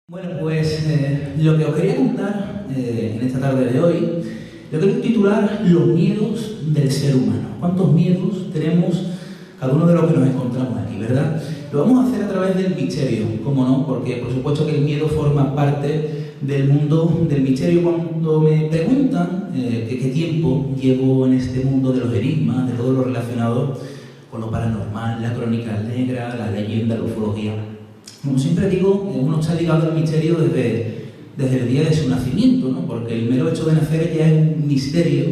Bueno, pues lo que os quería contar en esta tarde de hoy, lo quiero titular Los miedos del ser humano. ¿Cuántos miedos tenemos cada uno de los que nos encontramos aquí, verdad? Lo vamos a hacer a través del misterio, ¿cómo no? Porque por supuesto que el miedo forma parte del mundo del misterio. Cuando me preguntan que qué tiempo llevo en este mundo de los enigmas, de todo lo relacionado con lo paranormal, la crónica negra, la leyenda, la ufología, como siempre digo, uno está ligado al misterio desde el día de su nacimiento, ¿no? Porque el mero hecho de nacer ya es un misterio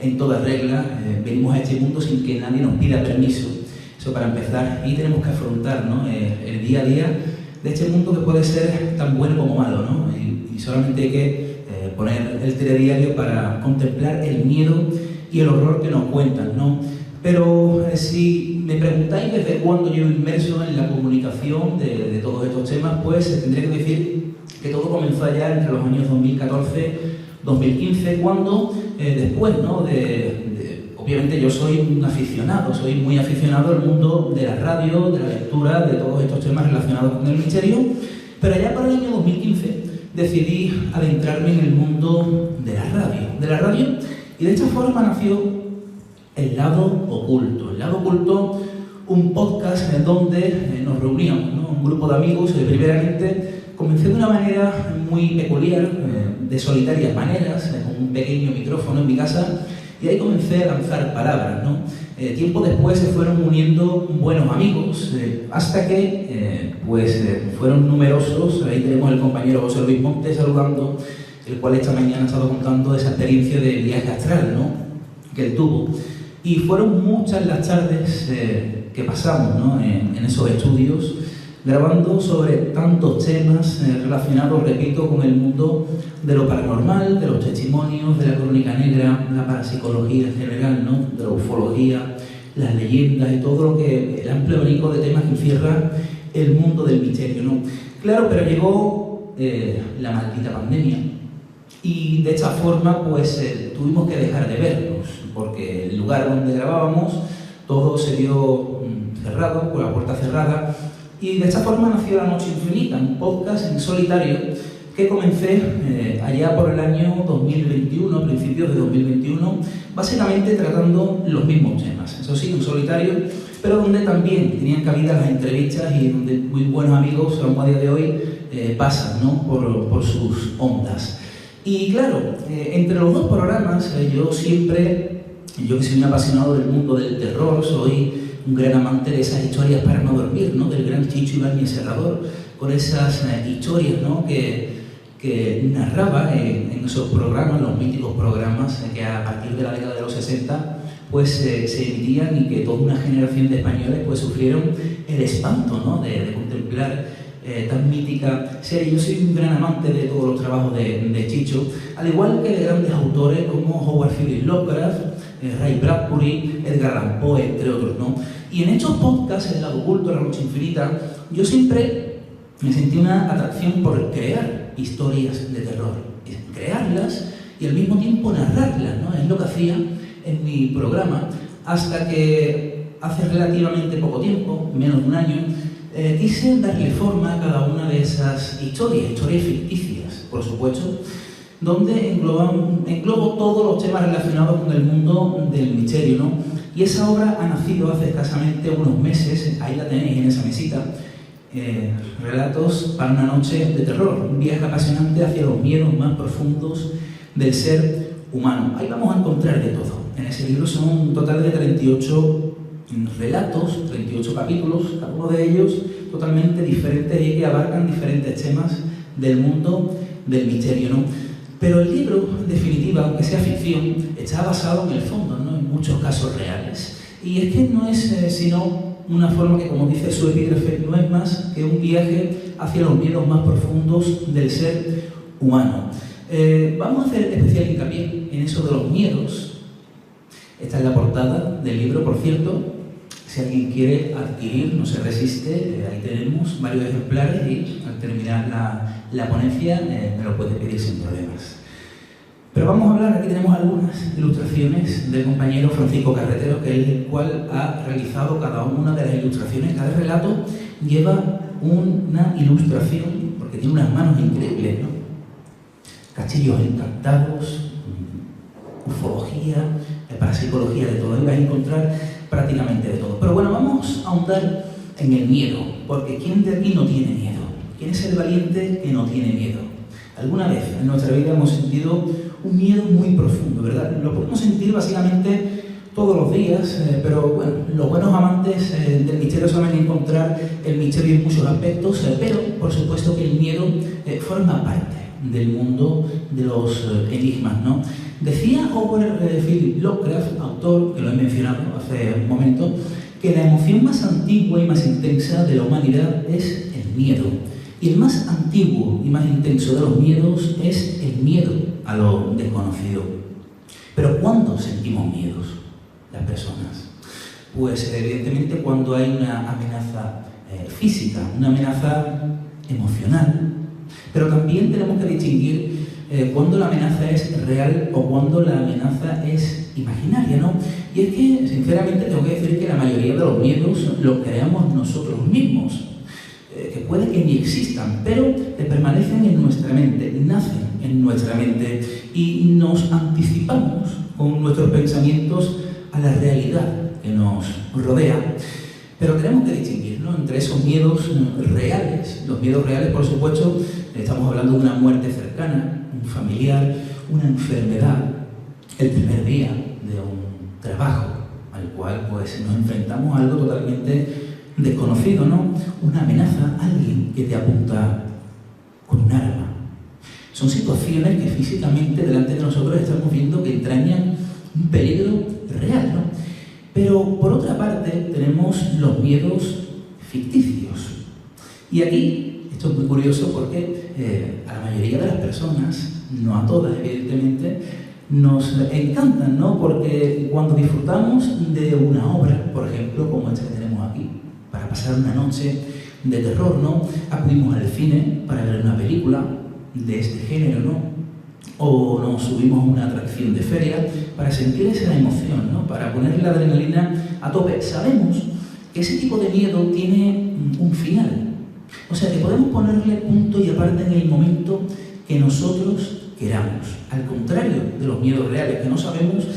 en toda regla. Venimos a este mundo sin que nadie nos pida permiso. Eso para empezar. Y tenemos que afrontar, ¿no? El día a día de este mundo que puede ser tan bueno como malo, ¿no? Y solamente hay que poner el telediario para contemplar el miedo y el horror que nos cuentan, ¿no? Pero si me preguntáis desde cuándo llevo inmerso en la comunicación de todos estos temas, pues tendré que decir que todo comenzó allá entre los años 2014-2015, cuando después, ¿no? Obviamente yo soy un aficionado, soy muy aficionado al mundo de la radio, de la lectura, de todos estos temas relacionados con el misterio, pero allá para el año 2015 decidí adentrarme en el mundo de la radio, y de esta forma nació El Lado Oculto. El Lado Oculto, un podcast en donde nos reuníamos, ¿no? Un grupo de amigos. Primeramente comencé de una manera muy peculiar, de solitarias maneras, con un pequeño micrófono en mi casa, y ahí comencé a lanzar palabras, ¿no? Tiempo después se fueron uniendo buenos amigos, hasta que fueron numerosos. Ahí tenemos al compañero José Luis Montes saludando, el cual esta mañana ha estado contando esa experiencia de viaje astral, ¿no? Que él tuvo. Y fueron muchas las tardes que pasamos, ¿no? en esos estudios, grabando sobre tantos temas relacionados, repito, con el mundo de lo paranormal, de los testimonios, de la crónica negra, la parapsicología en general, ¿no? De la ufología, las leyendas y todo lo que el amplio abanico de temas que encierra el mundo del misterio, ¿no? Claro, pero llegó la maldita pandemia, y de esta forma tuvimos que dejar de vernos, porque el lugar donde grabábamos todo se vio cerrado, con la puerta cerrada, y de esta forma nació La Noche Infinita, un podcast en solitario que comencé allá por el año 2021, principios de 2021, básicamente tratando los mismos temas, eso sí, en solitario, pero donde también tenían cabida las entrevistas y donde muy buenos amigos, aún a día de hoy, pasan, ¿no? por sus ondas. Y claro, entre los dos programas, yo que soy un apasionado del mundo del terror, soy un gran amante de esas historias para no dormir, ¿no? Del gran Chicho Ibáñez Serrador, con esas historias, ¿no? que narraba en esos programas, los míticos programas que a partir de la década de los 60 se emitían, y que toda una generación de españoles sufrieron el espanto, ¿no? de contemplar tan mítica serie. Yo soy un gran amante de todos los trabajos de Chicho, al igual que de grandes autores como Howard Phillips Lovecraft, Ray Bradbury, Edgar Allan Poe, entre otros, ¿no? Y en estos podcasts, El Lado Oculto, La Noche Infinita, yo siempre me sentí una atracción por crear historias de terror, crearlas y al mismo tiempo narrarlas, ¿no? Es lo que hacía en mi programa, hasta que hace relativamente poco tiempo, menos de un año, quise darle forma a cada una de esas historias ficticias, por supuesto, donde englobo todos los temas relacionados con el mundo del misterio, ¿no? Y esa obra ha nacido hace escasamente unos meses. Ahí la tenéis en esa mesita. Relatos para una noche de terror, un viaje apasionante hacia los miedos más profundos del ser humano. Ahí vamos a encontrar de todo. En ese libro son un total de 38 relatos, 38 capítulos, cada uno de ellos totalmente diferentes y que abarcan diferentes temas del mundo del misterio, ¿no? Pero el libro, en definitiva, aunque sea ficción, está basado en el fondo, ¿no? En muchos casos reales. Y es que no es sino una forma que, como dice su epígrafe, no es más que un viaje hacia los miedos más profundos del ser humano. Vamos a hacer especial hincapié en eso de los miedos. Esta es la portada del libro, por cierto. Si alguien quiere adquirir, no se resiste, ahí tenemos varios ejemplares, y al terminar la ponencia me lo puede pedir sin problemas. Pero vamos a hablar, aquí tenemos algunas ilustraciones del compañero Francisco Carretero, que es el cual ha realizado cada una de las ilustraciones. Cada relato lleva una ilustración, porque tiene unas manos increíbles, ¿no? Castillos encantados, ufología, parapsicología, de todo. Ahí vas a encontrar prácticamente de todo. Pero bueno, vamos a ahondar en el miedo, porque ¿quién de aquí no tiene miedo? ¿Quién es el valiente que no tiene miedo? Alguna vez en nuestra vida hemos sentido un miedo muy profundo, ¿verdad? Lo podemos sentir básicamente todos los días, pero bueno, los buenos amantes del misterio saben encontrar el misterio en muchos aspectos, pero por supuesto que el miedo forma parte del mundo de los enigmas, ¿no? Decía Howard Philip Lovecraft, autor, que lo he mencionado hace un momento, que la emoción más antigua y más intensa de la humanidad es el miedo. Y el más antiguo y más intenso de los miedos es el miedo a lo desconocido. Pero ¿cuándo sentimos miedos las personas? Pues evidentemente cuando hay una amenaza física, una amenaza emocional, pero también tenemos que distinguir cuando la amenaza es real o cuando la amenaza es imaginaria, ¿no? Y es que, sinceramente, tengo que decir que la mayoría de los miedos los creamos nosotros mismos, que puede que ni existan, pero permanecen en nuestra mente, nacen en nuestra mente y nos anticipamos con nuestros pensamientos a la realidad que nos rodea. Pero tenemos que distinguir, ¿no?, entre esos miedos reales. Los miedos reales, por supuesto, estamos hablando de una muerte cercana, un familiar, una enfermedad, el primer día de un trabajo al cual pues nos enfrentamos a algo totalmente desconocido, ¿no? Una amenaza, alguien que te apunta con un arma. Son situaciones que físicamente delante de nosotros estamos viendo que entrañan un peligro real, ¿no? Pero por otra parte tenemos los miedos ficticios. Y aquí, esto es muy curioso porque a la mayoría de las personas, no a todas evidentemente, nos encantan, ¿no? Porque cuando disfrutamos de una obra, por ejemplo, como esta que tenemos aquí, para pasar una noche de terror, ¿no?, acudimos al cine para ver una película de este género, ¿no?, o nos subimos a una atracción de feria para sentir esa emoción, ¿no?, para poner la adrenalina a tope. Sabemos que ese tipo de miedo tiene un final, o sea que podemos ponerle punto y aparte en el momento que nosotros queramos, al contrario de los miedos reales, que no sabemos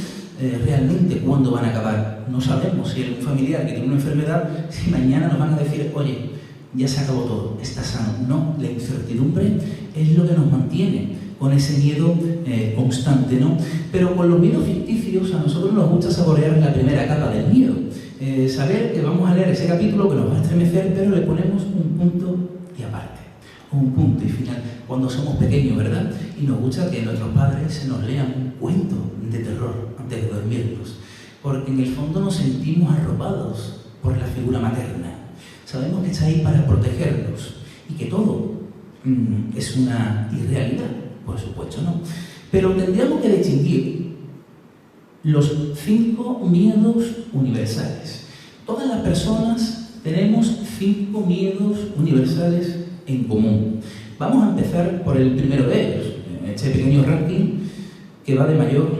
realmente cuándo van a acabar. No sabemos si un familiar que tiene una enfermedad, si mañana nos van a decir, oye, ya se acabó todo, está sano. No, la incertidumbre es lo que nos mantiene con ese miedo constante, ¿no? Pero con los miedos ficticios a nosotros nos gusta saborear la primera capa del miedo. Saber que vamos a leer ese capítulo que nos va a estremecer, pero le ponemos un punto y aparte, un punto y final. Cuando somos pequeños, ¿verdad? Y nos gusta que nuestros padres nos lean un cuento de terror antes de dormirnos, porque en el fondo nos sentimos arropados por la figura materna. Sabemos que está ahí para protegernos y que todo es una irrealidad, por supuesto, ¿no? Pero tendríamos que distinguir los 5 miedos universales. Todas las personas tenemos 5 miedos universales en común. Vamos a empezar por el primero de ellos, este pequeño ranking que va de mayor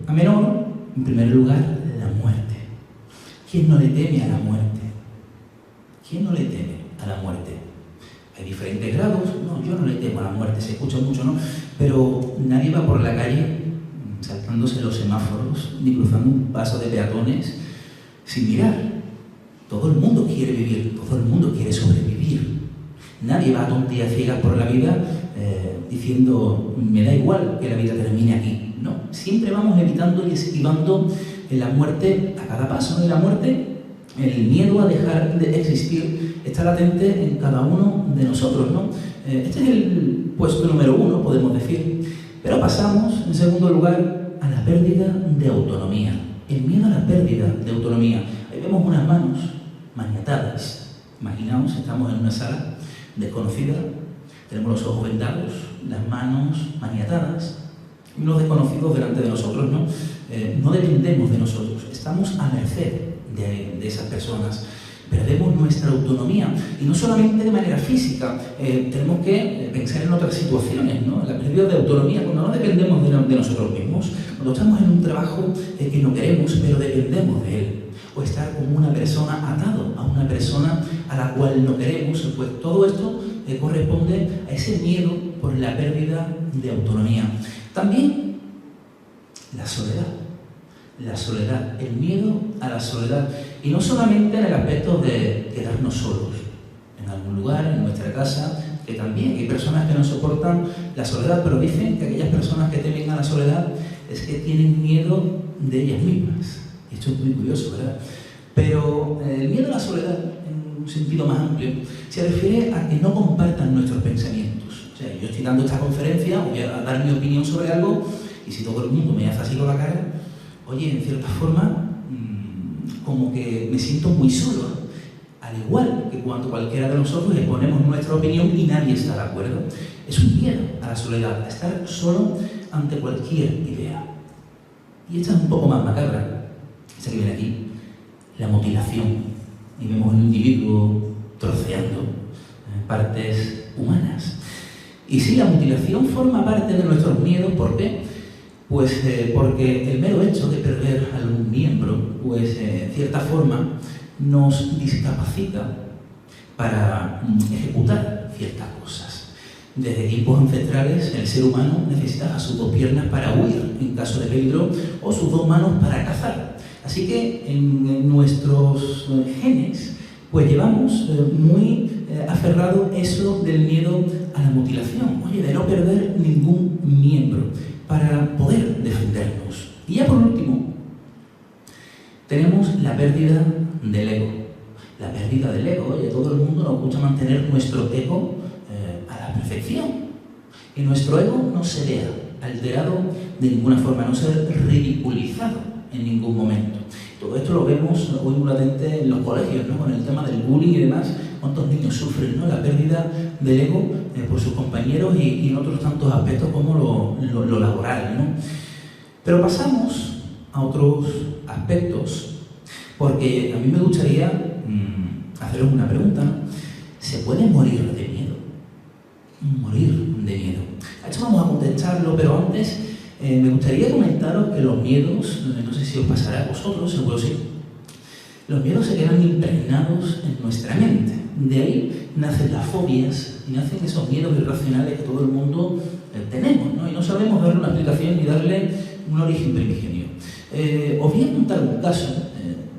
a menor. En primer lugar, la muerte. ¿Quién no le teme a la muerte? ¿Quién no le teme a la muerte? Hay diferentes grados. No, yo no le temo a la muerte, se escucha mucho, ¿no? Pero nadie va por la calle saltándose los semáforos ni cruzando un paso de peatones sin mirar. Todo el mundo quiere vivir, todo el mundo quiere sobrevivir. Nadie va a tontear ciegas por la vida diciendo, me da igual que la vida termine aquí. No, siempre vamos evitando y esquivando la muerte a cada paso, ¿no? Y la muerte, el miedo a dejar de existir, está latente en cada uno de nosotros, ¿no? Este es el puesto número 1, podemos decir. Pero pasamos, en segundo lugar, a la pérdida de autonomía. El miedo a la pérdida de autonomía. Ahí vemos unas manos maniatadas. Imaginaos, estamos en una sala desconocida, tenemos los ojos vendados, las manos maniatadas, y unos desconocidos delante de nosotros, ¿no? No dependemos de nosotros, estamos a merced de esas personas. Perdemos nuestra autonomía, y no solamente de manera física, tenemos que pensar en otras situaciones, ¿no? La pérdida de autonomía, cuando no dependemos de nosotros mismos, cuando estamos en un trabajo que no queremos, pero dependemos de él, o estar como una persona atado a una una persona a la cual no queremos, pues todo esto corresponde a ese miedo por la pérdida de autonomía. También la soledad, el miedo a la soledad, y no solamente en el aspecto de quedarnos solos en algún lugar, en nuestra casa, que también hay personas que no soportan la soledad, pero dicen que aquellas personas que temen a la soledad es que tienen miedo de ellas mismas. Esto es muy curioso, ¿verdad? Pero el miedo a la soledad, en un sentido más amplio, se refiere a que no compartan nuestros pensamientos. O sea, yo estoy dando esta conferencia, voy a dar mi opinión sobre algo, y si todo el mundo me hace así con la cara, oye, en cierta forma, como que me siento muy solo, ¿no? Al igual que cuando cualquiera de nosotros exponemos nuestra opinión y nadie está de acuerdo. Es un miedo a la soledad, a estar solo ante cualquier idea. Y esta es un poco más macabra, esta que viene aquí, la mutilación. Y vemos un individuo troceando partes humanas. Y sí, la mutilación forma parte de nuestros miedos. ¿Por qué? Pues porque el mero hecho de perder algún miembro, pues en cierta forma nos discapacita para ejecutar ciertas cosas. Desde tiempos ancestrales, el ser humano necesitaba sus dos piernas para huir en caso de peligro o sus dos manos para cazar. Así que en nuestros genes pues llevamos muy aferrado eso del miedo a la mutilación, oye, de no perder ningún miembro para poder defendernos. Y ya por último, tenemos la pérdida del ego. La pérdida del ego, oye, todo el mundo nos gusta mantener nuestro ego a la perfección. Y nuestro ego no se vea alterado de ninguna forma, no ser ridiculizado en ningún momento. Todo esto lo vemos hoy muy latente en los colegios, ¿no? Con el tema del bullying y demás. ¿Cuántos niños sufren, ¿no? La pérdida del ego por sus compañeros y en otros tantos aspectos como lo laboral, ¿no? Pero pasamos a otros aspectos, porque a mí me gustaría haceros una pregunta, ¿no? ¿Se puede morir de miedo? Morir de miedo. A esto vamos a contestarlo, pero antes me gustaría comentaros que los miedos, no sé si os pasará a vosotros, seguro sí, los miedos se quedan impregnados en nuestra mente. De ahí nacen las fobias y nacen esos miedos irracionales que todo el mundo tenemos, ¿no? Y no sabemos darle una explicación ni darle un origen primigenio. Os voy a contar un caso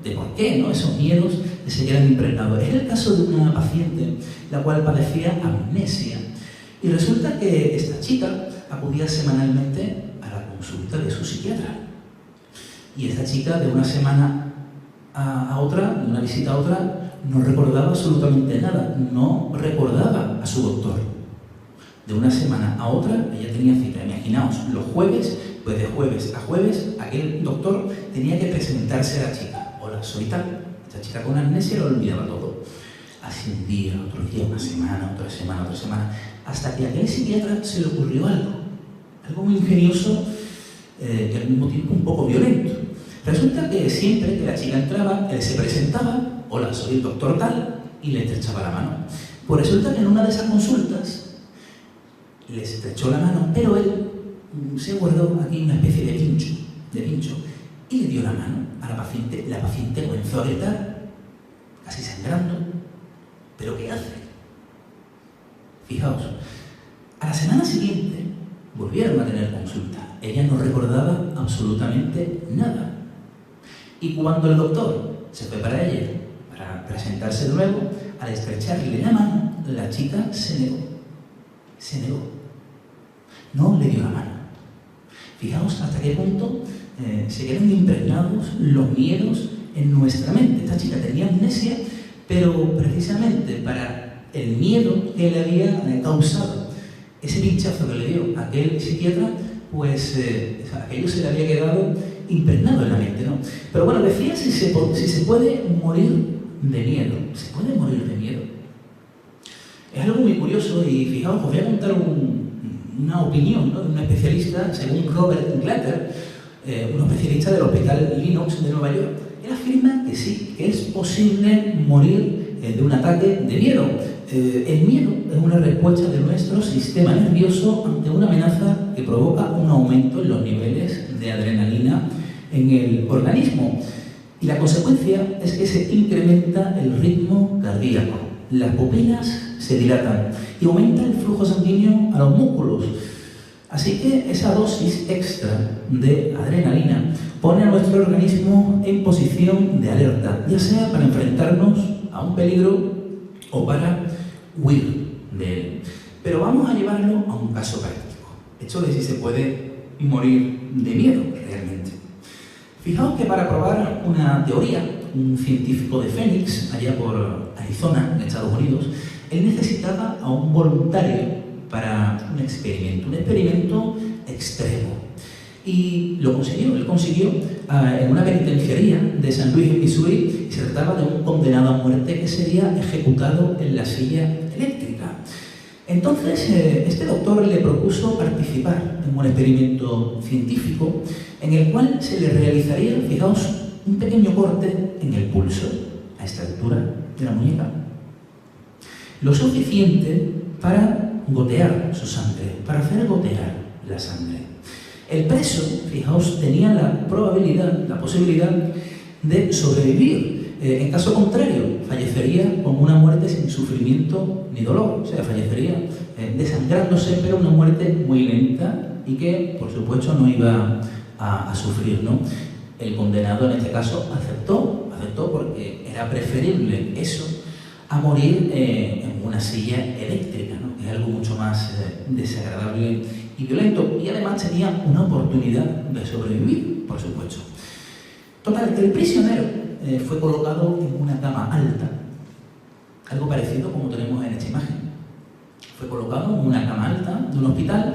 de por qué, ¿no? Esos miedos se quedan impregnados. Es el caso de una paciente la cual padecía amnesia. Y resulta que esta chica acudía semanalmente a la consulta de su psiquiatra. Y esta chica, de una semana a otra, de una visita a otra, no recordaba absolutamente nada, no recordaba a su doctor. De una semana a otra, ella tenía cita. Imaginaos, los jueves, pues de jueves a jueves, aquel doctor tenía que presentarse a la chica. Hola, soy tal. Esta chica con amnesia lo olvidaba todo. Así un día, otro día, una semana, otra semana, hasta que a aquel psiquiatra se le ocurrió algo muy ingenioso y al mismo tiempo un poco violento. Resulta que siempre que la chica entraba, él se presentaba, hola, soy el doctor tal, y le estrechaba la mano. Pues resulta que en una de esas consultas le estrechó la mano, pero él se guardó aquí una especie de pincho, y le dio la mano a la paciente. La paciente comenzó a gritar, casi sangrando. ¿Pero qué hace? Fijaos, a la semana siguiente volvieron a tener consulta. Ella no recordaba absolutamente nada. Y cuando el doctor se fue para ella, para presentarse de nuevo, al estrecharle la mano, la chica se negó. No le dio la mano. Fijaos hasta qué punto se quedan impregnados los miedos en nuestra mente. Esta chica tenía amnesia, pero precisamente para el miedo que le había causado ese pinchazo que le dio aquel psiquiatra, pues aquello se le había quedado impregnado en la mente, ¿no? Pero bueno, decía si se puede morir de miedo. ¿Se puede morir de miedo? Es algo muy curioso y fijaos, os voy a contar una opinión, ¿no?, de un especialista, según Robert Glatter, un especialista del Hospital Lenox de Nueva York. Él afirma que sí, que es posible morir de un ataque de miedo. El miedo es una respuesta de nuestro sistema nervioso ante una amenaza que provoca un aumento en los niveles de adrenalina en el organismo. Y la consecuencia es que se incrementa el ritmo cardíaco, las pupilas se dilatan y aumenta el flujo sanguíneo a los músculos. Así que esa dosis extra de adrenalina pone a nuestro organismo en posición de alerta, ya sea para enfrentarnos a un peligro o para huir de él. Pero vamos a llevarlo a un caso práctico, hecho de si se puede morir de miedo realmente. Fijaos que para probar una teoría, un científico de Phoenix, allá por Arizona, en Estados Unidos, él necesitaba a un voluntario para un experimento extremo. Y lo consiguió, él consiguió en una penitenciaría de San Luis, en Missouri, y se trataba de un condenado a muerte que sería ejecutado en la silla eléctrica. Entonces, este doctor le propuso participar en un experimento científico en el cual se le realizaría, fijaos, un pequeño corte en el pulso, a esta altura de la muñeca, lo suficiente para gotear su sangre, para hacer gotear la sangre. El preso, fijaos, tenía la posibilidad de sobrevivir. En caso contrario, fallecería con una muerte sin sufrimiento ni dolor. O sea, fallecería desangrándose, pero una muerte muy lenta y que, por supuesto, no iba a sufrir, ¿no? El condenado, en este caso, aceptó porque era preferible eso a morir en una silla eléctrica, ¿no? Que es algo mucho más desagradable y violento, y además tenía una oportunidad de sobrevivir, por supuesto. Total, que el prisionero fue colocado en una cama alta, algo parecido como tenemos en esta imagen. Fue colocado en una cama alta de un hospital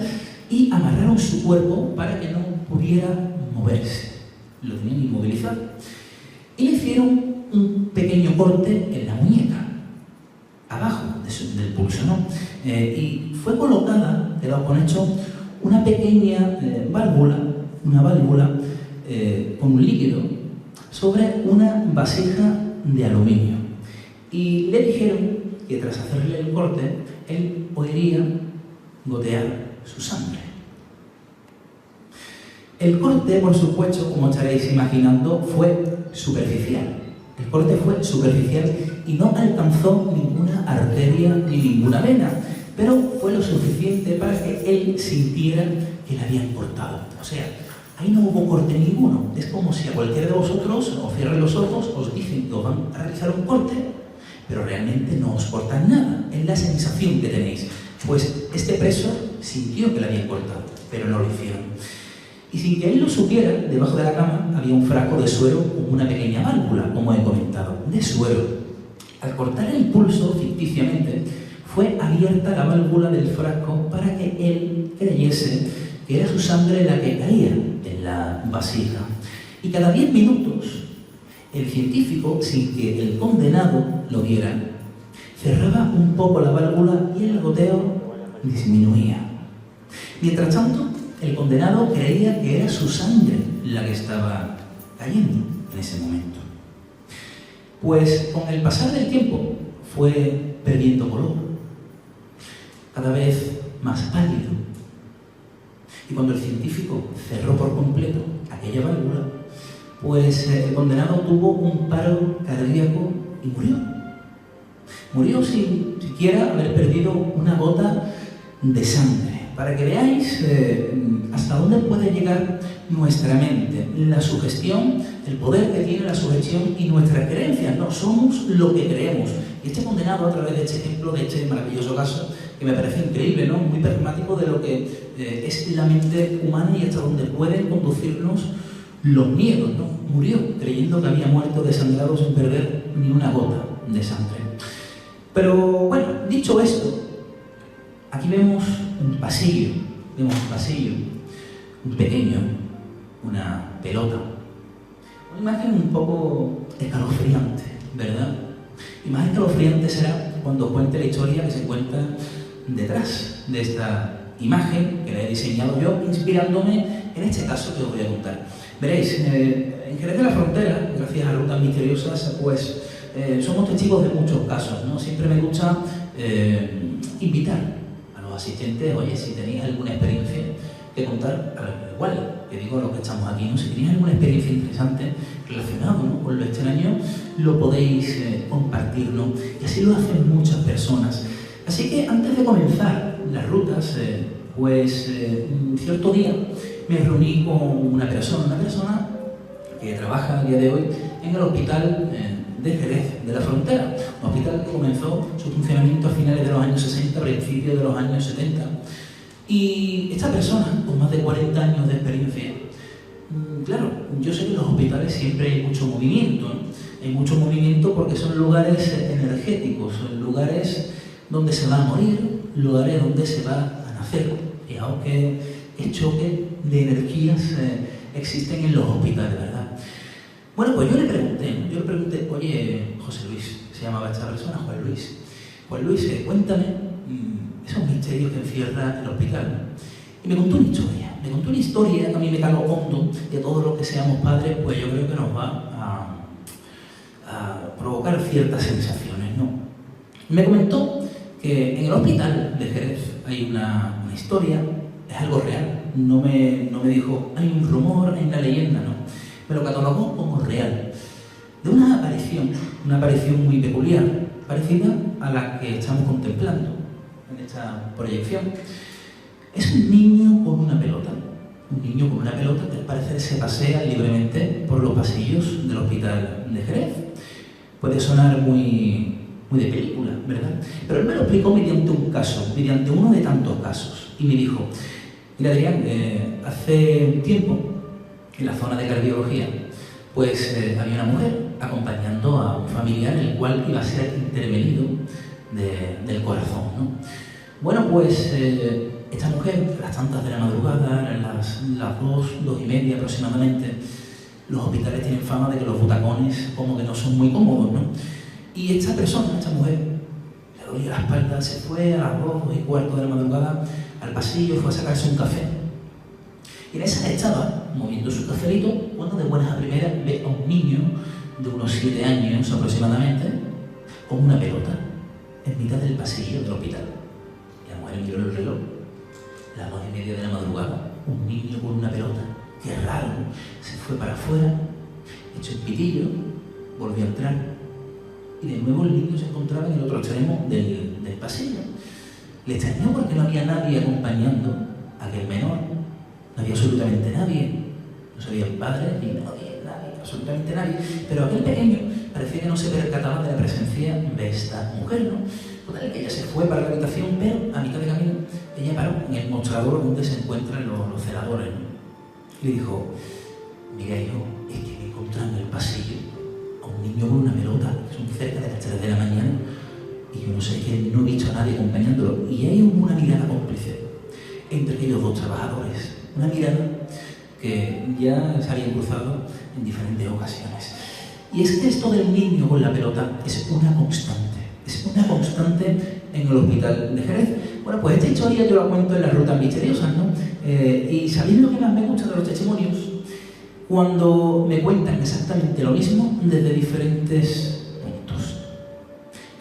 y amarraron su cuerpo para que no pudiera moverse. Lo tenían inmovilizado. Y le hicieron un pequeño corte en la muñeca, abajo del pulso, ¿no? Y fue colocada, quedado con esto, una pequeña válvula con un líquido sobre una vasija de aluminio. Y le dijeron que tras hacerle el corte, él oiría gotear su sangre. El corte, por supuesto, como estaréis imaginando, fue superficial. El corte fue superficial y no alcanzó ninguna arteria ni ninguna vena, pero fue lo suficiente para que él sintiera que le habían cortado. O sea, ahí no hubo corte ninguno. Es como si a cualquiera de vosotros os cierren los ojos, os dicen que os van a realizar un corte, pero realmente no os cortan nada. Es la sensación que tenéis. Pues este preso sintió que le habían cortado, pero no lo hicieron. Y sin que él lo supiera, debajo de la cama había un frasco de suero con una pequeña válvula, como he comentado, de suero. Al cortar el pulso, ficticiamente, fue abierta la válvula del frasco para que él creyese que era su sangre la que caía en la vasija. Y cada 10 minutos, el científico, sin que el condenado lo viera, cerraba un poco la válvula y el goteo disminuía. Mientras tanto, el condenado creía que era su sangre la que estaba cayendo en ese momento. Pues con el pasar del tiempo fue perdiendo color, cada vez más pálido. Y cuando el científico cerró por completo aquella válvula, pues el condenado tuvo un paro cardíaco y murió. Murió sin siquiera haber perdido una gota de sangre. Para que veáis hasta dónde puede llegar nuestra mente, la sugestión, el poder que tiene la sugestión y nuestras creencias. No somos lo que creemos. Y este condenado, a través de este ejemplo, de este maravilloso caso, que me parece increíble, ¿no? Muy pragmático de lo que es la mente humana y hasta dónde pueden conducirnos los miedos, ¿no? Murió creyendo que había muerto desangrado sin perder ni una gota de sangre. Pero bueno, dicho esto, aquí vemos un pasillo, un pequeño, una pelota. Una imagen un poco escalofriante, ¿verdad? Y más escalofriante será cuando cuente la historia que se encuentra detrás de esta imagen que la he diseñado yo, inspirándome en este caso que os voy a contar. Veréis, en Jerez de la Frontera, gracias a Rutas Misteriosas, pues somos testigos de muchos casos, ¿no? Siempre me gusta invitar a los asistentes, oye, si tenéis alguna experiencia que contar, igual, que digo a los que estamos aquí, ¿no? Si tenéis alguna experiencia interesante relacionada, ¿no?, con lo extraño, lo podéis compartir, ¿no? Y así lo hacen muchas personas. Así que antes de comenzar las rutas, un cierto día me reuní con una persona que trabaja a día de hoy en el hospital de Jerez de la Frontera, un hospital que comenzó su funcionamiento a finales de los años 60, principios de los años 70. Y esta persona, con más de 40 años de experiencia, claro, yo sé que en los hospitales siempre hay mucho movimiento, ¿no? Hay mucho movimiento porque son lugares energéticos, son lugares donde se va a morir, lugares donde se va a nacer. Fijaos que choque de energías existen en los hospitales, ¿verdad? Bueno, pues yo le pregunté, oye, José Luis, se llamaba esta persona, Juan Luis, cuéntame esos misterios que encierra el hospital. Y me contó una historia que a mí me caló hondo, y a todos los que seamos padres, pues yo creo que nos va a provocar ciertas sensaciones, ¿no? Me comentó que en el hospital de Jerez hay una historia, es algo real, no me dijo, hay un rumor, hay una leyenda, no. Me lo catalogó como real, de una aparición muy peculiar, parecida a la que estamos contemplando en esta proyección. Es un niño con una pelota que al parecer se pasea libremente por los pasillos del hospital de Jerez. Puede sonar muy de película, ¿verdad? Pero él me lo explicó mediante un caso, mediante uno de tantos casos, y me dijo, mira Adrián, hace un tiempo, en la zona de cardiología, pues había una mujer acompañando a un familiar el cual iba a ser intervenido del corazón, ¿no? Bueno, pues esta mujer, a las tantas de la madrugada, las 2:30 aproximadamente, los hospitales tienen fama de que los butacones como que no son muy cómodos, ¿no? Y esta mujer, le dolía la espalda, se fue a las 2:15 de la madrugada al pasillo, fue a sacarse un café. Y en esa estaba, moviendo su cafelito, cuando de buenas a primeras ve a un niño de unos 7 años aproximadamente, con una pelota, en mitad del pasillo del hospital. Y la mujer miró el reloj, las 2:30 de la madrugada, un niño con una pelota, qué raro, se fue para afuera, echó el pitillo, volvió a entrar, y de nuevo el niño se encontraba en el otro extremo del pasillo. Le extrañó porque no había nadie acompañando a aquel menor, no había absolutamente nadie, no sabía el padre ni nadie, absolutamente nadie, pero aquel pequeño parecía que no se percataba de la presencia de esta mujer, ¿no? Total, que ella se fue para la habitación, pero a mitad de camino ella paró en el mostrador donde se encuentran los celadores, ¿no? Y le dijo, mira hijo, es que me encontré en el pasillo a un niño con una pelota, que son cerca de las 3 de la mañana, y yo no sé, que no he visto a nadie acompañándolo, y hay una mirada cómplice entre aquellos dos trabajadores, una mirada que ya se habían cruzado en diferentes ocasiones. Y es que esto del niño con la pelota es una constante en el hospital de Jerez. Bueno, pues esta historia yo la cuento en las rutas misteriosas, ¿no? Y ¿sabéis lo que más me gusta de los testimonios? Cuando me cuentan exactamente lo mismo desde diferentes puntos.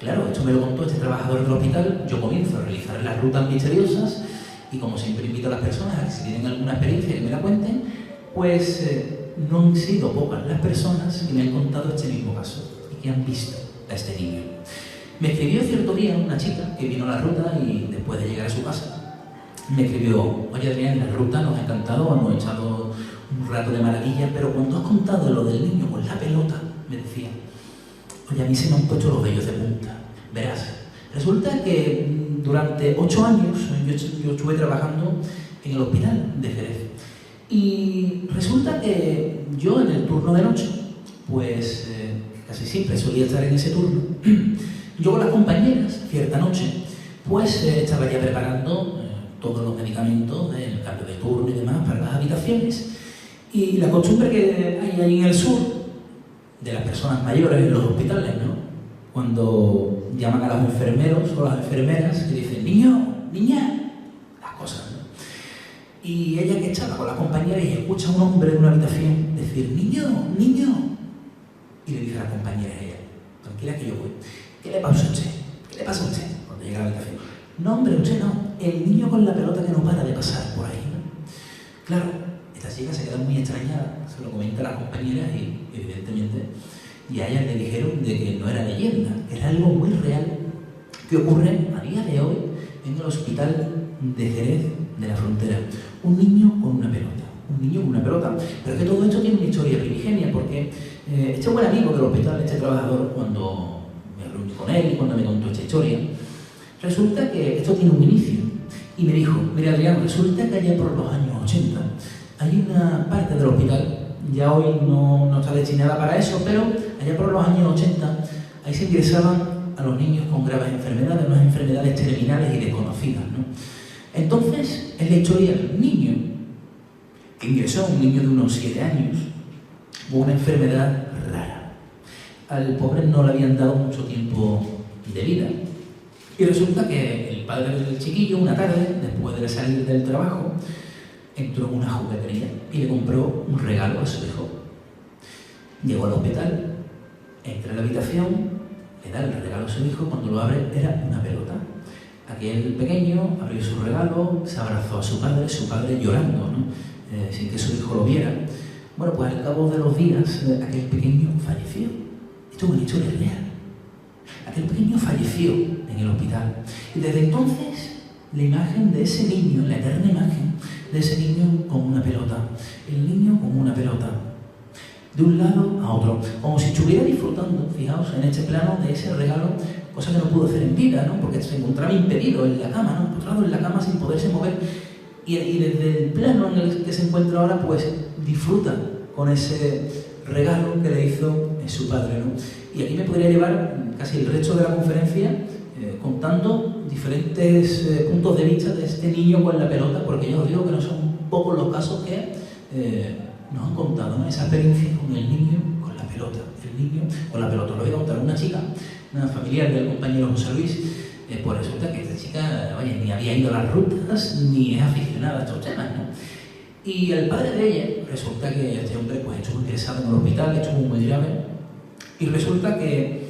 Claro, esto me lo contó este trabajador del hospital, yo comienzo a realizar las rutas misteriosas y como siempre invito a las personas a que si tienen alguna experiencia que me la cuenten, pues no han sido pocas las personas que me han contado este mismo caso y que han visto a este niño. Me escribió cierto día una chica que vino a la ruta y después de llegar a su casa me escribió, oye Adrián, la ruta nos ha encantado, hemos echado un rato de maravilla, pero cuando has contado lo del niño con la pelota, me decía, oye, a mí se me han puesto los vellos de punta. Verás, resulta que durante 8 años yo estuve trabajando en el hospital de Jerez y resulta que yo en el turno de noche, pues casi siempre solía estar en ese turno, yo con las compañeras, cierta noche, pues estaba ya preparando todos los medicamentos del cambio de turno y demás para las habitaciones. Y la costumbre que hay ahí en el sur, de las personas mayores en los hospitales, ¿no? Cuando llaman a los enfermeros o las enfermeras y dicen, niño, niña, las cosas, ¿no? Y ella que estaba con las compañeras y escucha a un hombre en una habitación decir, niño, niño. Y le dice a la compañera a ella, tranquila que yo voy. ¿Qué le pasa a usted? ¿Qué le pasa a usted? Cuando llega a la habitación. No, hombre, usted no. El niño con la pelota que no para de pasar por ahí, ¿no? Claro, esta chica se queda muy extrañada, se lo comenta a las compañeras y evidentemente y a ellas le dijeron de que no era leyenda, era algo muy real que ocurre a día de hoy en el hospital de Jerez de la Frontera. Un niño con una pelota, un niño con una pelota. Pero es que todo esto tiene una historia primigenia, porque este buen amigo del hospital, este trabajador, cuando me reuní con él y cuando me contó esta historia, resulta que esto tiene un inicio. Y me dijo, mira Adrián, resulta que allá por los años 80 hay una parte del hospital, ya hoy no está destinada para eso, pero allá por los años 80 ahí se ingresaban a los niños con graves enfermedades, unas enfermedades terminales y desconocidas, ¿no? Entonces, es la historia de un niño que ingresó, un niño de unos 7 años, con una enfermedad rara. Al pobre no le habían dado mucho tiempo de vida. Y resulta que el padre del chiquillo, una tarde, después de salir del trabajo, entró en una juguetería y le compró un regalo a su hijo. Llegó al hospital, entra en la habitación, le da el regalo a su hijo, cuando lo abre era una pelota. Aquel pequeño abrió su regalo, se abrazó a su padre llorando, ¿no? Sin que su hijo lo viera. Bueno, pues al cabo de los días, aquel pequeño falleció. Esto es una historia real. Aquel pequeño falleció en el hospital. Y desde entonces, la imagen de ese niño, la eterna imagen de ese niño con una pelota. El niño con una pelota. De un lado a otro, como si estuviera disfrutando, fijaos, en este plano de ese regalo, cosa que no pudo hacer en vida, ¿no? Porque se encontraba impedido en la cama, ¿no? Postrado en la cama sin poderse mover. Y desde el plano en el que se encuentra ahora, pues disfruta con ese regalo que le hizo su padre, ¿no? Y aquí me podría llevar casi el resto de la conferencia contando diferentes puntos de vista de este niño con la pelota, porque yo os digo que no son pocos los casos que nos han contado, ¿no? Esa experiencia con el niño con la pelota, el niño con la pelota. Lo voy a contar una chica, una familiar del compañero José Luis, pues resulta que esta chica, oye, ni había ido a las rutas, ni es aficionada a estos temas, ¿no? Y el padre de ella, resulta que este hombre pues estuvo ingresado en el hospital, estuvo muy grave, y resulta que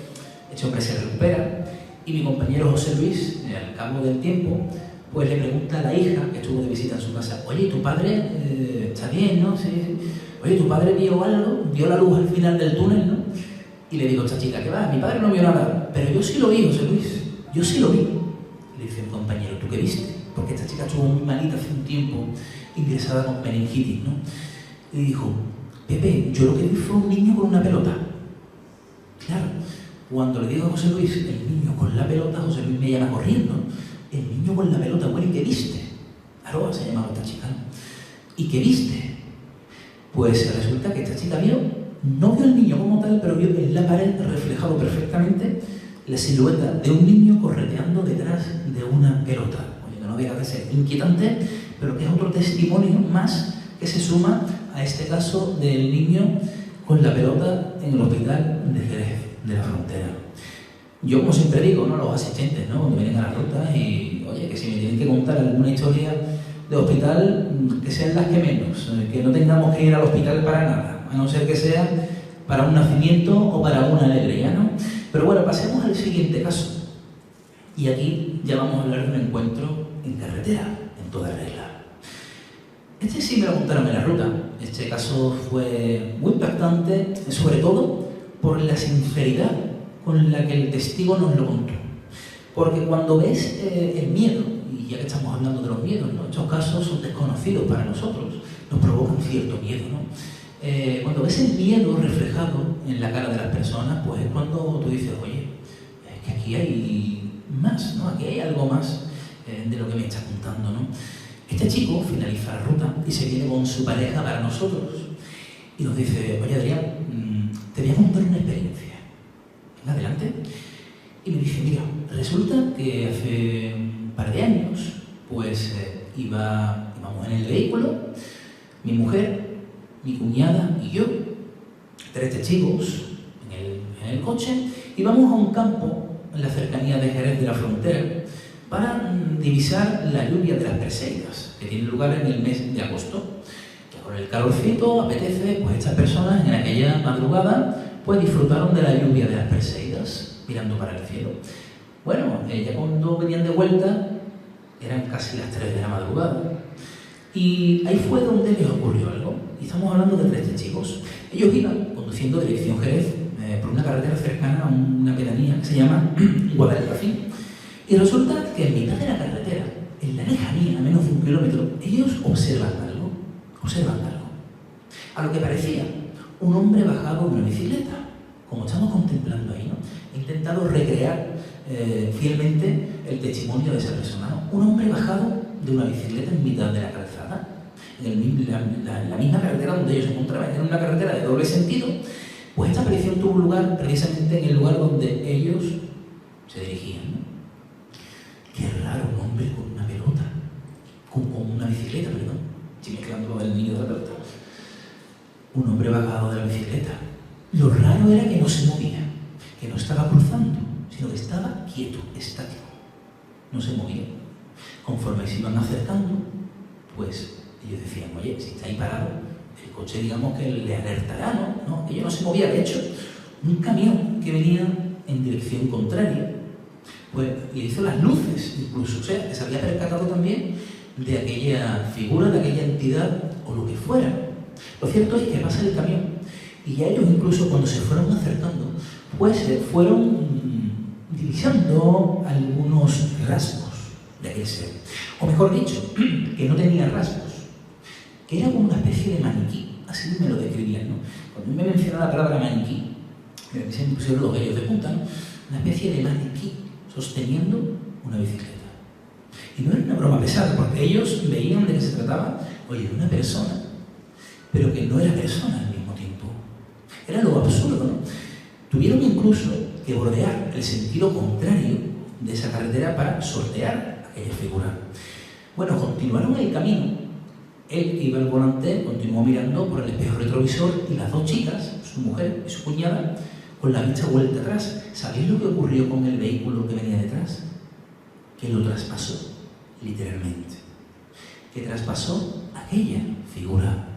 este hombre se recupera, y mi compañero José Luis, al cabo del tiempo, pues le pregunta a la hija, que estuvo de visita en su casa, oye, ¿tu padre está bien, no? Sí. Oye, ¿tu padre vio algo? ¿Vio la luz al final del túnel, no? Y le digo a esta chica, ¿qué va? Mi padre no vio nada, pero yo sí lo vi, José Luis, yo sí lo vi. Le dice el compañero, ¿tú qué viste? Porque esta chica estuvo muy malita hace un tiempo, ingresada con meningitis, ¿no? Y dijo, Pepe, yo lo que vi fue un niño con una pelota. Claro, cuando le digo a José Luis, el niño con la pelota, José Luis me llama corriendo. El niño con la pelota, bueno, ¿y qué viste? Aroa se llamaba esta chica, ¿no? ¿Y qué viste? Pues resulta que esta chica no vio al niño como tal, pero vio en la pared reflejado perfectamente la silueta de un niño correteando detrás de una pelota. Oye, que no deja de ser inquietante, pero que es otro testimonio más que se suma a este caso del niño con la pelota en el hospital de Jerez de la Frontera. Yo, como siempre digo, ¿no? Los asistentes, ¿no? Cuando vienen a las rutas y, oye, que si me tienen que contar alguna historia de hospital, que sean las que menos, que no tengamos que ir al hospital para nada, a no ser que sea para un nacimiento o para una alegría, ¿no? Pero bueno, pasemos al siguiente caso. Y aquí ya vamos a hablar de un encuentro en carretera, en toda regla. Este sí me lo contaron en la ruta. Este caso fue muy impactante, sobre todo por la sinceridad con la que el testigo nos lo contó. Porque cuando ves el miedo, y ya que estamos hablando de los miedos, ¿no? Estos casos son desconocidos para nosotros, nos provocan cierto miedo, ¿no? Cuando ves el miedo reflejado en la cara de las personas, pues es cuando tú dices, oye, es que aquí hay más, ¿no? Aquí hay algo más de lo que me estás contando, ¿no? Este chico finaliza la ruta y se viene con su pareja para nosotros y nos dice, oye Adrián, te voy a contar una experiencia. Venga, adelante. Y me dice, mira, resulta que hace un par de años, pues íbamos en el vehículo, mi mujer, mi cuñada y yo, 3 testigos en el coche, íbamos a un campo en la cercanía de Jerez de la Frontera para divisar la lluvia de las Perseidas, que tiene lugar en el mes de agosto. Que con el calorcito apetece, pues estas personas en aquella madrugada pues disfrutaron de la lluvia de las Perseidas, mirando para el cielo. Bueno, ya cuando venían de vuelta, eran casi las 3 de la madrugada. Y ahí fue donde les ocurrió algo. Y estamos hablando de 3 testigos. Ellos iban conduciendo dirección Jerez por una carretera cercana a una pedanía que se llama Guadalcafín. Y resulta que en mitad de la carretera, en la lejanía, a menos de 1 kilómetro, ellos observan algo. A lo que parecía un hombre bajado de una bicicleta, como estamos contemplando ahí, ¿no? He intentado recrear fielmente el testimonio de esa persona, ¿no? Un hombre bajado de una bicicleta en mitad de la calzada, en la misma carretera donde ellos se encontraban. Era una carretera de doble sentido. Pues esta aparición tuvo lugar precisamente en el lugar donde ellos se dirigían, ¿no? Qué raro, un hombre con una pelota, con una bicicleta, perdón. Estoy mezclando lo del niño de la pelota. Un hombre bajado de la bicicleta. Lo raro era que no se movía, que no estaba cruzando, sino que estaba quieto, estático. No se movía. Conforme se iban acercando, pues ellos decían, oye, si está ahí parado, el coche, digamos que le alertará, ¿no? Ellos no se movía. De hecho, un camión que venía en dirección contraria, pues le hizo las luces incluso, o sea, que se había percatado también de aquella figura, de aquella entidad o lo que fuera. Lo cierto es que pasa el camión y ya ellos incluso cuando se fueron acercando, pues fueron divisando algunos rasgos de aquel ser. O mejor dicho, que no tenía rasgos, que era como una especie de maniquí, así me lo describían, ¿no? Cuando me mencionan la palabra maniquí, me pusieron los vellos de punta, ¿no? Una especie de maniquí sosteniendo una bicicleta. Y no era una broma pesada, porque ellos veían de qué se trataba, oye, de una persona, pero que no era persona al mismo tiempo. Era lo absurdo, ¿no? Tuvieron incluso que bordear el sentido contrario de esa carretera para sortear aquella figura. Bueno, continuaron el camino. Él, que iba al volante, continuó mirando por el espejo retrovisor y las 2 chicas, su mujer y su cuñada, con la vista vuelta atrás. ¿Sabéis lo que ocurrió con el vehículo que venía detrás? Que lo traspasó, literalmente. Que traspasó aquella figura.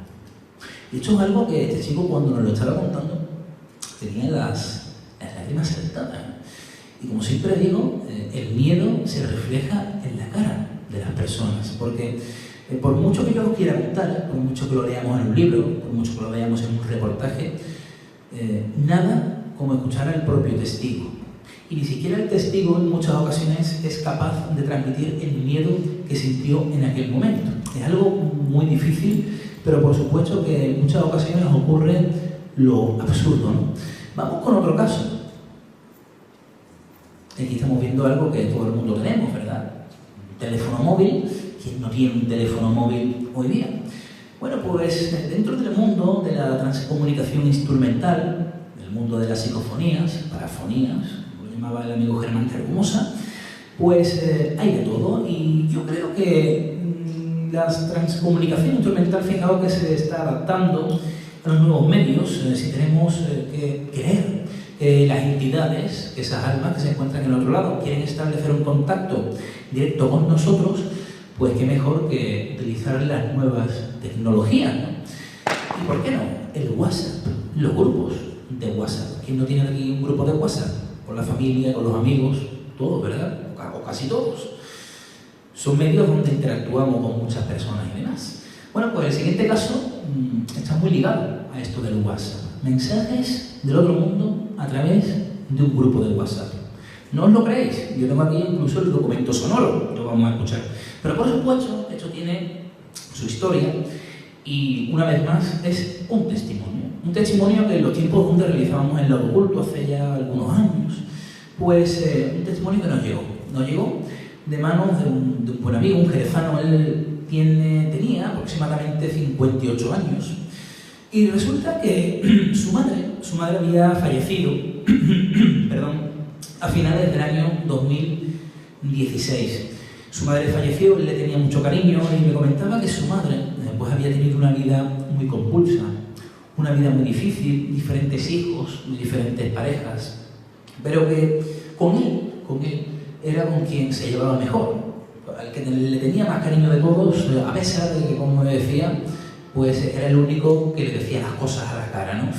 Y esto es algo que este chico, cuando nos lo estaba contando, tenía las lágrimas saltadas. Y como siempre digo, el miedo se refleja en la cara de las personas. Porque por mucho que yo os quiera contar, por mucho que lo leamos en un libro, por mucho que lo veamos en un reportaje, nada como escuchar al propio testigo. Y ni siquiera el testigo en muchas ocasiones es capaz de transmitir el miedo que sintió en aquel momento. Es algo muy difícil, pero por supuesto que en muchas ocasiones ocurre lo absurdo, ¿no? Vamos con otro caso. Aquí estamos viendo algo que todo el mundo tenemos, ¿verdad? Un teléfono móvil. ¿Quién no tiene un teléfono móvil hoy día? Bueno, pues dentro del mundo de la transcomunicación instrumental, del mundo de las psicofonías, parafonías, como lo llamaba el amigo Germán Cargumosa, pues hay de todo. Y yo creo que la transcomunicación instrumental, fijado que se está adaptando a los nuevos medios, si tenemos que querer que las entidades, esas almas que se encuentran en el otro lado, quieren establecer un contacto directo con nosotros, pues qué mejor que utilizar las nuevas tecnologías, ¿no? ¿Y por qué no? El WhatsApp, los grupos de WhatsApp. ¿Quién no tiene aquí un grupo de WhatsApp? Con la familia, con los amigos, todos, ¿verdad? O casi todos. Son medios donde interactuamos con muchas personas y demás. Bueno, pues el siguiente caso está muy ligado a esto del WhatsApp. Mensajes del otro mundo a través de un grupo de WhatsApp. No os lo creéis, yo tengo aquí incluso el documento sonoro, lo vamos a escuchar. Pero por supuesto, esto tiene su historia y una vez más es un testimonio. Un testimonio que en los tiempos donde realizábamos el lado oculto hace ya algunos años, pues un testimonio que nos llegó de manos de un buen amigo, un jerezano. Él tenía aproximadamente 58 años y resulta que su madre había fallecido a finales del año 2016. Su madre falleció, él le tenía mucho cariño y me comentaba que su madre pues había tenido una vida muy convulsa, una vida muy difícil, diferentes hijos, muy diferentes parejas, pero que con él era con quien se llevaba mejor, al que le tenía más cariño de todos, a pesar de que, como me decía, pues era el único que le decía las cosas a la cara, ¿no?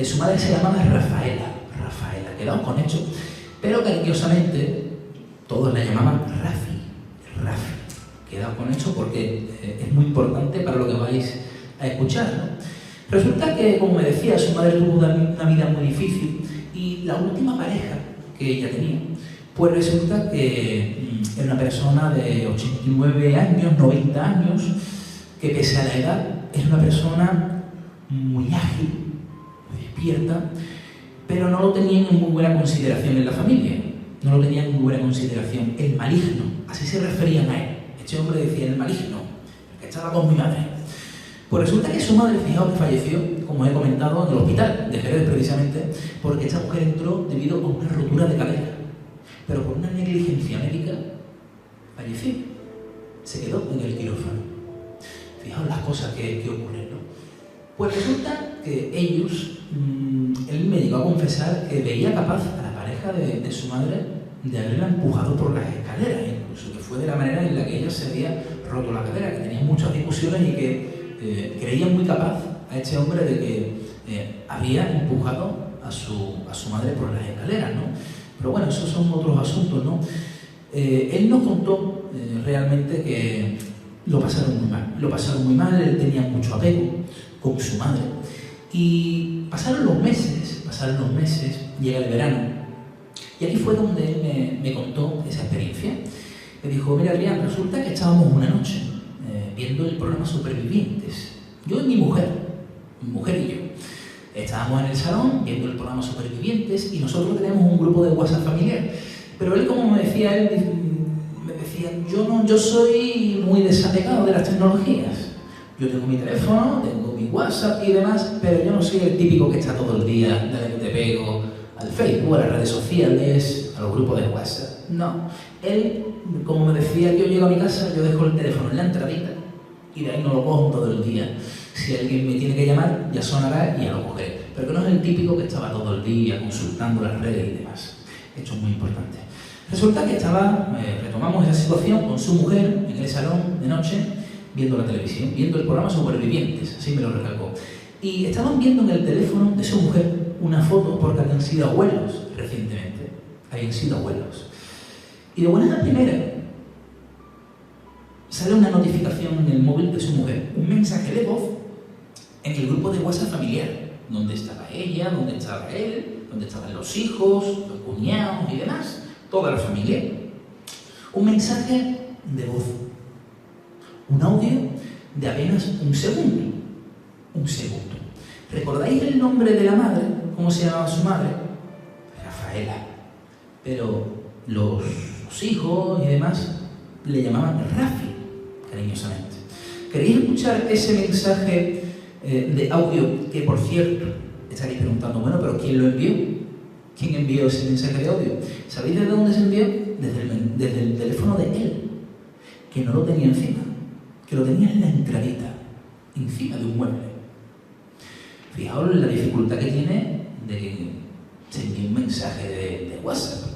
Su madre se llamaba Rafaela, quedamos con hecho, pero cariñosamente todos la llamaban Rafi. Quedaos con esto porque es muy importante para lo que vais a escuchar, ¿no? Resulta que, como me decía, su madre tuvo una vida muy difícil y la última pareja que ella tenía, pues resulta que era una persona de 89 años, 90 años, que pese a la edad era una persona muy ágil, muy despierta, pero no lo tenían en muy buena consideración en la familia, no lo tenían en muy buena consideración, el maligno, así se referían a él. Este hombre decía el maligno, el que estaba con mi madre. Pues resulta que su madre, fijaos que falleció, como he comentado, en el hospital de Jerez precisamente, porque esta mujer entró debido a una rotura de cadera, pero por una negligencia médica falleció, se quedó en el quirófano. Fijaos las cosas que ocurren, ¿no? Pues resulta que ellos, él me llegó a confesar que veía capaz a la pareja de su madre de haberla empujado por las escaleras, incluso que fue de la manera en la que ella se había roto la cadera, que tenían muchas discusiones y que creían muy capaz a este hombre de que había empujado a su madre por las escaleras, ¿no? Pero bueno, esos son otros asuntos, ¿no? Él nos contó realmente que lo pasaron muy mal, él tenía mucho apego con su madre. Y pasaron los meses, llega el verano, y aquí fue donde él me contó esa experiencia. Me dijo, mira Adrián, resulta que estábamos una noche viendo el programa Supervivientes. Yo y mi mujer y yo. Estábamos en el salón viendo el programa Supervivientes y nosotros tenemos un grupo de WhatsApp familiar. Pero él, como me decía, yo soy muy desapegado de las tecnologías. Yo tengo mi teléfono, tengo mi WhatsApp y demás, pero yo no soy el típico que está todo el día, dale que te pego al Facebook, a las redes sociales, a los grupos de WhatsApp. No. Él, como me decía, yo llego a mi casa, yo dejo el teléfono en la entradita y de ahí no lo cojo todo el día. Si alguien me tiene que llamar, ya sonará y ya lo cogeré. Pero que no es el típico que estaba todo el día consultando las redes y demás. Esto es muy importante. Resulta que retomamos esa situación con su mujer en el salón de noche, viendo la televisión, viendo el programa Supervivientes, así me lo recalcó. Y estaban viendo en el teléfono de su mujer una foto porque habían sido abuelos recientemente. Habían sido abuelos. Y de buenas a primeras, sale una notificación en el móvil de su mujer, un mensaje de voz en el grupo de WhatsApp familiar, donde estaba ella, donde estaba él, donde estaban los hijos, los cuñados y demás, toda la familia. Un mensaje de voz, un audio de apenas un segundo. ¿Recordáis el nombre de la madre? ¿Cómo se llamaba su madre? Rafaela. Pero los hijos y demás le llamaban Rafi, cariñosamente. ¿Queréis escuchar ese mensaje de audio que, por cierto, estaréis preguntando, bueno, pero ¿quién lo envió? ¿Quién envió ese mensaje de audio? ¿Sabéis de dónde se envió? Desde el teléfono de él, que no lo tenía encima, que lo tenía en la entradita, encima de un mueble. Fijaos la dificultad que tiene de que se envíe un mensaje de WhatsApp.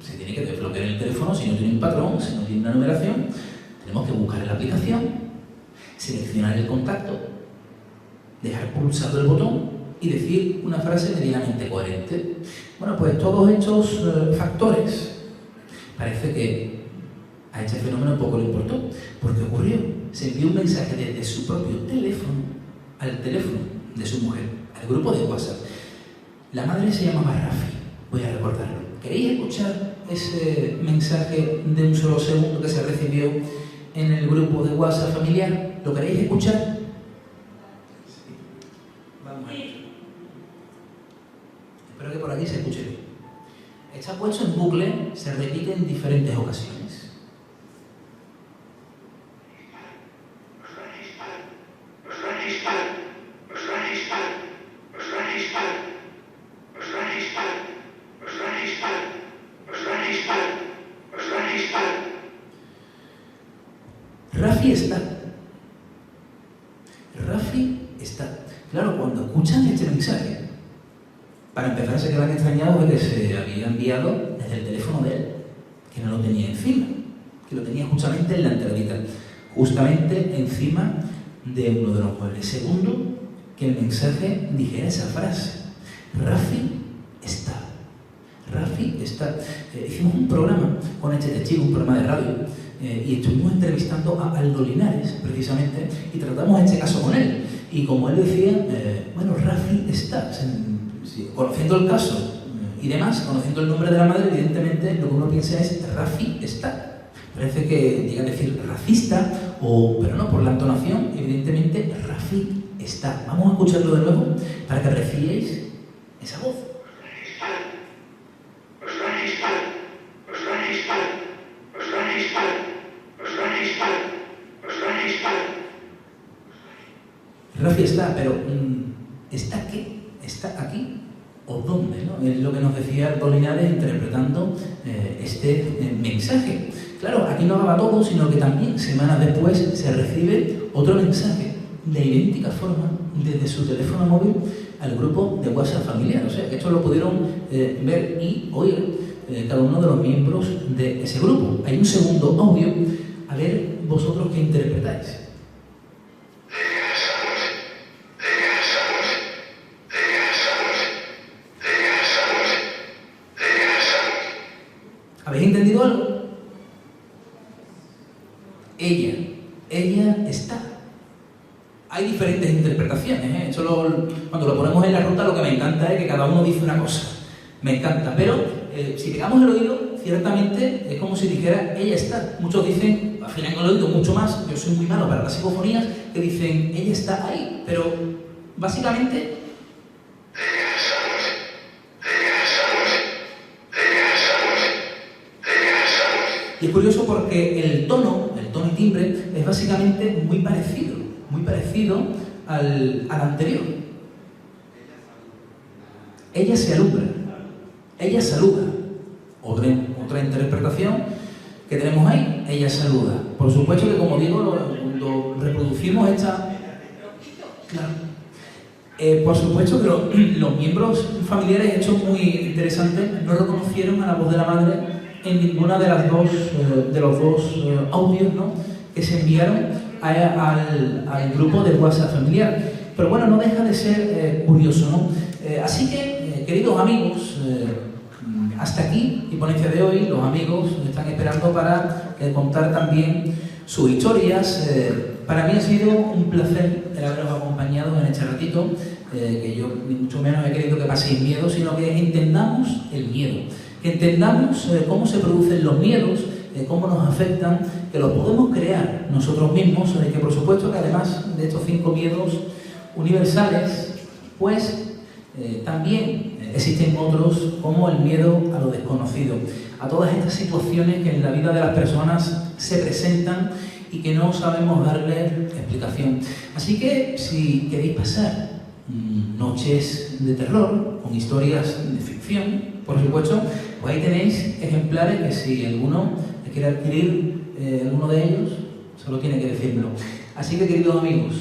Se tiene que desbloquear el teléfono si no tiene un patrón, si no tiene una numeración. Tenemos que buscar en la aplicación, seleccionar el contacto, dejar pulsado el botón y decir una frase medianamente coherente. Bueno, pues todos estos factores parece que a este fenómeno poco le importó. Porque ocurrió, se envió un mensaje desde su propio teléfono al teléfono de su mujer, al grupo de WhatsApp. La madre se llamaba Rafi, voy a recordarlo. ¿Queréis escuchar ese mensaje de un solo segundo que se recibió en el grupo de WhatsApp familiar? ¿Lo queréis escuchar? Sí. Vamos a ir. Espero que por aquí se escuche bien. Está puesto en bucle, se repite en diferentes ocasiones. Rafi está. Claro, cuando escuchan este mensaje, para empezar se quedan extrañados de que se había enviado desde el teléfono de él, que no lo tenía encima, que lo tenía justamente en la entradita, justamente encima de uno de los muebles. Segundo, que el mensaje dijera esa frase: Rafi está. Rafi está. Hicimos un programa con este testigo, un programa de radio, y estuvimos entrevistando a Aldo Linares, precisamente, y tratamos este caso con él. Y como él decía, bueno, Rafi está. Conociendo el caso y demás, conociendo el nombre de la madre, evidentemente lo que uno piensa es Rafi está. Parece que llega a decir racista, pero no, por la entonación, evidentemente Rafi está. Vamos a escucharlo de nuevo para que recibáis esa voz. Rafi está, pero ¿está qué? ¿Está aquí? ¿O dónde? ¿No? Es lo que nos decía Aldo Linares interpretando este mensaje. Claro, aquí no acaba todo, sino que también semanas después se recibe otro mensaje de idéntica forma desde su teléfono móvil al grupo de WhatsApp familiar. O sea, esto lo pudieron ver y oír cada uno de los miembros de ese grupo. Hay un segundo audio, a ver vosotros qué interpretáis. ¿Habéis entendido algo? Ella está. Hay diferentes interpretaciones, ¿eh? Cuando lo ponemos en la ruta, lo que me encanta es que cada uno dice una cosa. Me encanta, pero si pegamos el oído, ciertamente es como si dijera ella está. Muchos dicen, afinan el oído mucho más, yo soy muy malo para las psicofonías, que dicen ella está ahí, pero básicamente y es curioso porque el tono y timbre es básicamente muy parecido al anterior. Ella se alumbra, ella saluda. Otra interpretación que tenemos ahí, ella saluda. Por supuesto que, como digo, cuando reproducimos esta... Claro. Por supuesto que los miembros familiares, hecho muy interesante, no reconocieron a la voz de la madre en ninguna de los dos audios, ¿no?, que se enviaron al grupo de WhatsApp familiar. Pero bueno, no deja de ser curioso, ¿no? Así que, queridos amigos, hasta aquí mi ponencia de hoy. Los amigos me están esperando para contar también sus historias. Para mí ha sido un placer el haberos acompañado en este ratito, que yo ni mucho menos he querido que paséis miedo, sino que entendamos el miedo, que entendamos cómo se producen los miedos, cómo nos afectan, que los podemos crear nosotros mismos, y que por supuesto que además de estos 5 miedos universales, pues también existen otros, como el miedo a lo desconocido, a todas estas situaciones que en la vida de las personas se presentan y que no sabemos darle explicación. Así que si queréis pasar noches de terror con historias de ficción, por supuesto, pues ahí tenéis ejemplares que si alguno quiere adquirir alguno de ellos, solo tiene que decírmelo. Así que, queridos amigos,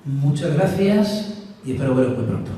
muchas gracias y espero veros muy pronto.